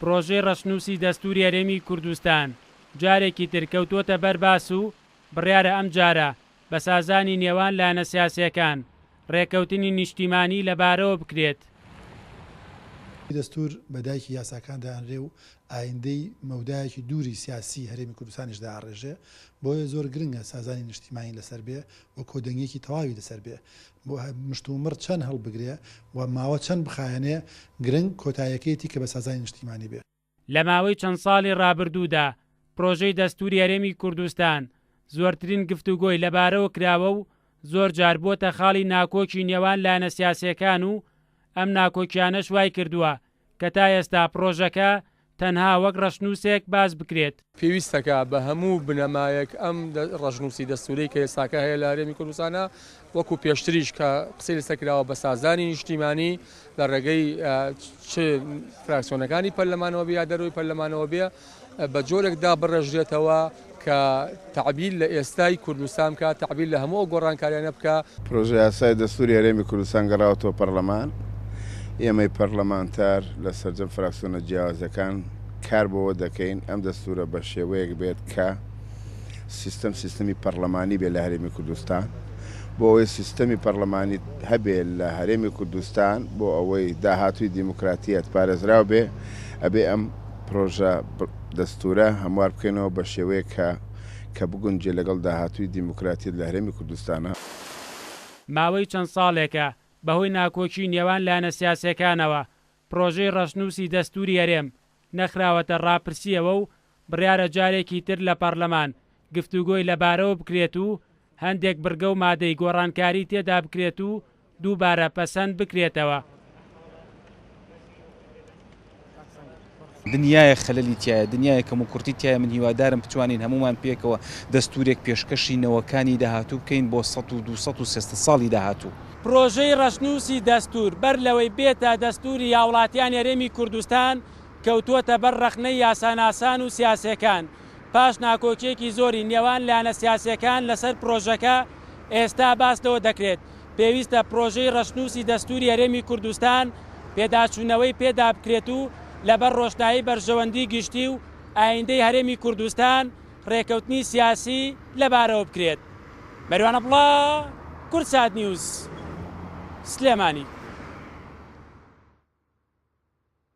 پرۆژەی ڕەشنووسی دەستووری هەرێمی کوردستان جارێکی تر کەوتووەتە بەرباس و بڕیارە ئەم جارە بە سازانی نێوان لایەنە سیاسیەکان ڕێکەوتنی نیشتیمانی لەبارەوە بکرێت. دەستور بەدایکی یاساکان دایانرێ و ئایندەی مەودایەکی دووری سیاسی هەرێمی کوردستانیش داڕێژێ، بۆیە زۆر گرنگە سازانی نیشتیمانی لەسەر بێ و کۆدەنگێکی تەواوی لەسەر بێ بۆ مشتومڕ چەند هەڵبگرێ و ماوە چەند بخایەنێ گرنگ کۆتاییەکەیەتی کە بە سازانی نیشتیمانی بێ. لە ماوەی چەند ساڵی ڕابردوودا پرۆژەی دەستووری هەرێمی کوردستان زۆرترین گفتوگۆی لەبارەوە کراوە و زۆر جار بۆتە خاڵی ناکۆکی نێوان لایەنە سیاسیەکان و ئەم ناکۆکیانەش وای کردووە کە تا ئێستا پرۆژەکە تەنها وەک ڕەشنووسێک باز بکرێت. پێویستەکە بە هەموو بنەمایەک ئەم ڕەشنووسی دەستووری کە ئێستاکە هەیە لە هەرێمی کوردستانە وەکو پێشتریش کە قسەی لەسەرکراوە بە سازانی نیشتیمانی لە ڕێگەی چ فراکسیۆنەکانی پەرلەمانەوە بێ یا دەرەوەی پەرلەمانەوە بێ بە جۆرێکدا بڕێژرێتەوە کە تعبیل لە ئێستای کوردستان بکە، تعبیل لە هەموو گۆڕانکاریانە بکە. پرۆژە یاسای دەستووری هەرێمی کوردستان گەڕاوەتەوە پەرلەمان. ئێمەی پەرلەمانتار لە سەرجەم فراکسیۆنە جیاوازەکان کار بەوە دەکەین ئەم دەستورە بە شێوەیەک بێت کە سیستەمی پەرلەمانی بێت لە هەرێمی کوردستان بۆ ئەوەی سیستەمی پەرلەمانی هەبێت لە هەرێمی کوردستان بۆ ئەوەی داهاتووی دیموکراتیەت پارێزراو بێ ئەبێ ئەم پرۆژە دەستورە هەموار بکەینەوە بە شێوەیە کە بگونجێ لەگەڵ داهاتووی دیموکراتیەت لە هەرێمی کوردستانە. ماوەی چەند ساڵێکە بەهۆی ناکۆکی نێوان لایەنە سیاسیەکانەوە پرۆژەی ڕەشنووسی دەستووری هەرێم نەخراوەتە ڕاپرسیەوە و بڕیارە جارێکی تر لە پەرلەمان گفتوگۆی لەبارەوە بکرێت و هەندێک بڕگە و مادەی گۆڕانکاری تێدا بکرێت و دووبارە پەسەند بکرێتەوە. دنیای خەلەلی تایە، دنیای کەم و کورتی تایە. من هیوادارم بتوانین هەمومان پێکەوە دەستورێک پێشکەشی نەوەکانی داهاتوو بکەین بۆ 100 ساڵی داهاتوو. پرۆژەی ڕەشنووسی دەستور بەر لەوەی بێتە دەستوری هاوڵاتیان هەرێمی کوردستان کەوتووەتە بەر ڕەخنەی یاساناسان و سیاسەکان. پاش ناکۆکیێکی زۆری نێوان لایەنە سیاسیەکان لەسەر پرۆژەکە ئێستا باستەوە دەکرێت. پێویستە پرۆژەی ڕەشنووسی دەستوری هەرێمی کوردستان پێداچوونەوەی پێدا بکرێت و لەبەر ڕۆشنایی بەرژەوەندی گشتی و ئایندەی هەرێمی کوردستان ڕێکەوتنی سیاسی لەبارەوە بکرێت. مەریوانە بڵا، کورسات نیوز، سلێمانی.